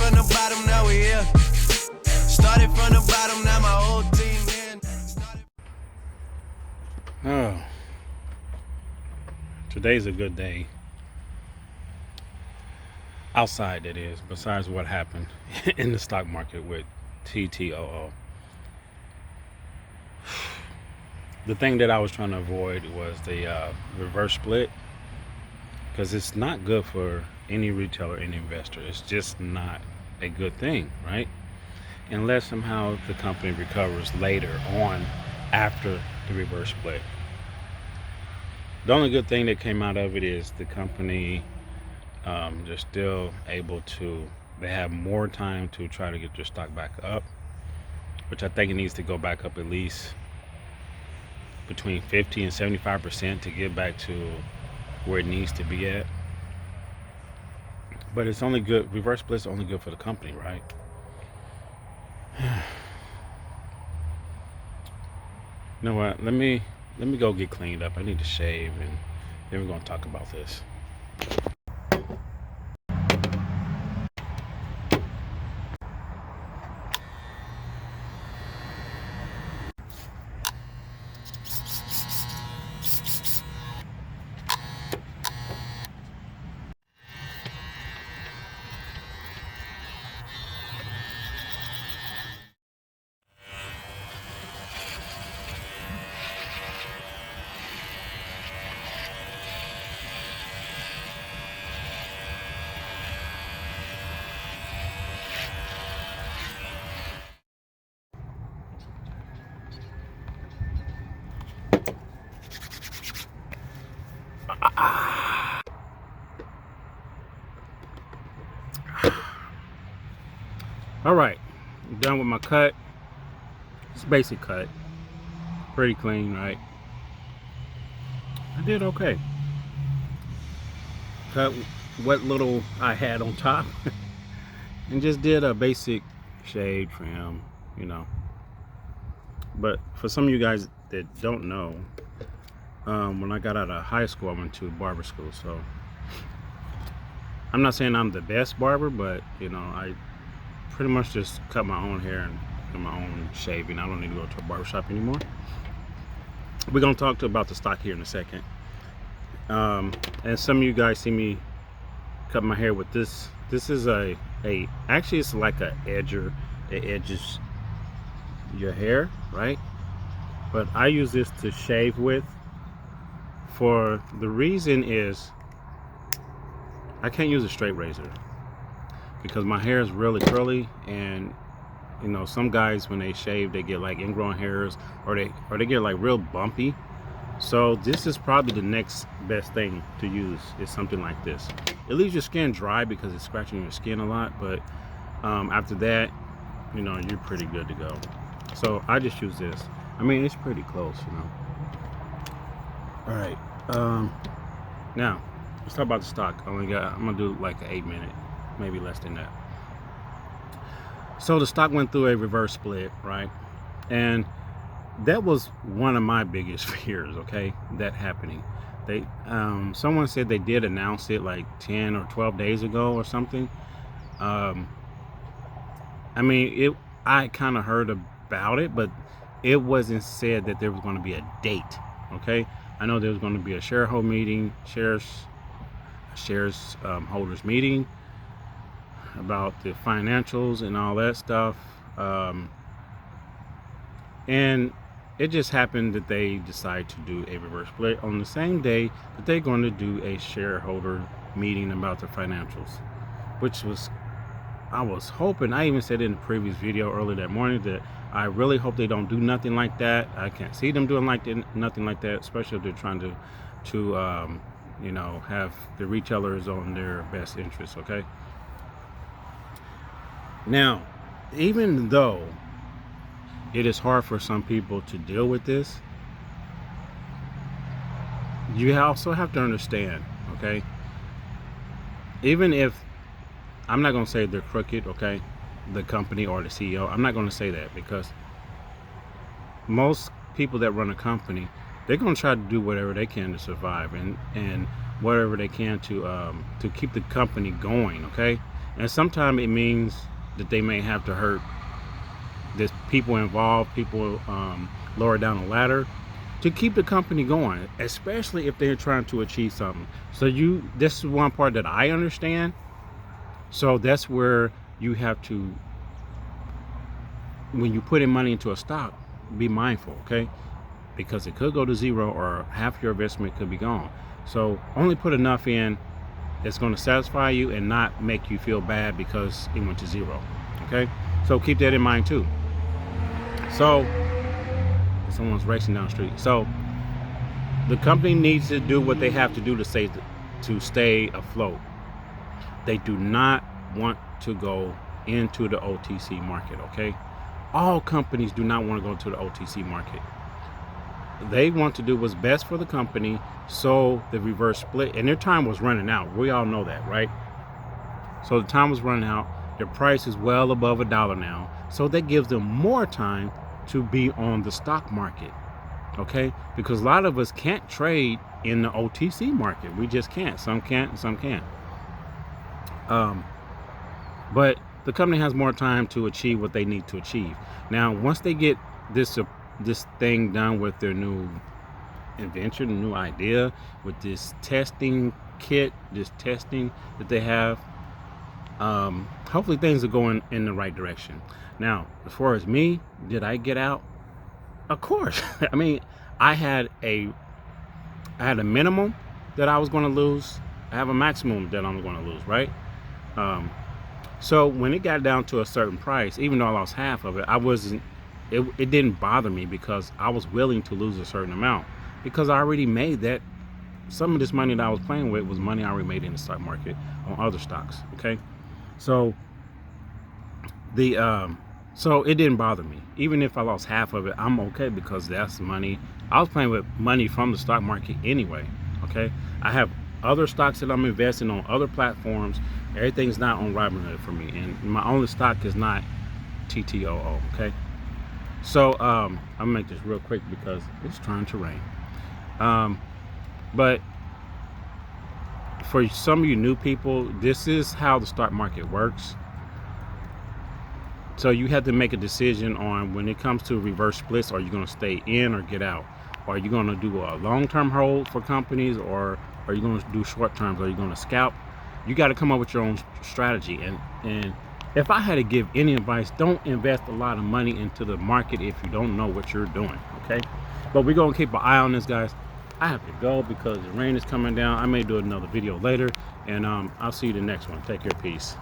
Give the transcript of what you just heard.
from the bottom, now we here. Started from the bottom, now my whole team in. Oh, today's a good day. Outside, it is, besides what happened in the stock market with TTOO. The thing that I was trying to avoid was the reverse split, because it's not good for any retailer, any investor. It's just not a good thing, right? Unless somehow the company recovers later on after the reverse split. The only good thing that came out of it is the company, they're still able to, they have more time to try to get their stock back up, which I think it needs to go back up at least between 50 and 75% to get back to where it needs to be at. But it's only good, reverse split's only good for the company, right? You know what? Let me go get cleaned up. I need to shave, and then we're gonna talk about this. All right, I'm done with my cut. It's a basic cut, pretty clean, right? I did okay. Cut what little I had on top and just did a basic shade trim, you know. But for some of you guys that don't know, when I got out of high school, I went to barber school. So I'm not saying I'm the best barber, but you know, I pretty much just cut my own hair and do my own shaving. I don't need to go to a barber shop anymore. We're gonna talk about the stock here in a second. And some of you guys see me cut my hair with this. This is actually it's like a edger. It edges your hair, right? But I use this to shave with. For the reason is I can't use a straight razor because my hair is really curly, and you know, some guys when they shave they get like ingrown hairs, or they get like real bumpy. So this is probably the next best thing to use, is something like this. It leaves your skin dry because it's scratching your skin a lot, but after that, you know, you're pretty good to go. So I just use this. I mean, it's pretty close, you know. All right, now let's talk about the stock. I'm gonna do like an 8-minute, maybe less than that. So the stock went through a reverse split, right? And that was one of my biggest fears, okay, that happening. They someone said they did announce it like 10 or 12 days ago or something. I mean, I kind of heard about it, but it wasn't said that there was going to be a date, okay? I know there was going to be a shareholder meeting, shares holders meeting about the financials and all that stuff. And it just happened that they decided to do a reverse split on the same day that they're going to do a shareholder meeting about the financials, which was, I was hoping, I even said in the previous video earlier that morning that I really hope they don't do nothing like that. I can't see them doing nothing like that, especially if they're trying to you know, have the retailers on their best interests, okay? Now, even though it is hard for some people to deal with this, you also have to understand, okay? Even if, I'm not going to say they're crooked, okay, the company or the CEO, I'm not going to say that, because most people that run a company, they're going to try to do whatever they can to survive, and whatever they can to keep the company going, okay? And sometimes it means that they may have to hurt there's people involved, people lower down the ladder to keep the company going, especially if they're trying to achieve something. So this is one part that I understand. So that's where you have to, when you put in money into a stock, be mindful, okay? Because it could go to zero or half your investment could be gone. So only put enough in that's going to satisfy you and not make you feel bad because it went to zero, okay? So keep that in mind too. So someone's racing down the street. So the company needs to do what they have to do to stay afloat. They do not want to go into the OTC market, okay? All companies do not want to go into the OTC market. They want to do what's best for the company, so the reverse split, and their time was running out. We all know that, right? So the time was running out. Their price is well above $1 now. So that gives them more time to be on the stock market, okay? Because a lot of us can't trade in the OTC market. We just can't. Some can't and some can't. But the company has more time to achieve what they need to achieve. Now, once they get this thing done with their new invention, a new idea, with this testing kit, this testing that they have, hopefully things are going in the right direction. Now, as far as me, did I get out? Of course. I mean, I had a minimum that I was going to lose. I have a maximum that I'm going to lose, right? So when it got down to a certain price, even though I lost half of it, it didn't bother me because I was willing to lose a certain amount because I already made that. Some of this money that I was playing with was money I already made in the stock market on other stocks, okay? So so it didn't bother me. Even if I lost half of it, I'm okay because that's money. I was playing with money from the stock market anyway, okay? I have other stocks that I'm investing on other platforms. Everything's not on Robinhood for me, and my only stock is not TTOO, okay? So I'll make this real quick because it's trying to rain. But for some of you new people, this is how the stock market works. So you have to make a decision on when it comes to reverse splits. Are you going to stay in or get out? Are you going to do a long-term hold for companies, or are you going to do short terms? Are you going to scalp? You got to come up with your own strategy. And if I had to give any advice, don't invest a lot of money into the market if you don't know what you're doing, okay? But we're going to keep an eye on this, guys. I have to go because the rain is coming down. I may do another video later, and I'll see you the next one. Take care. Peace.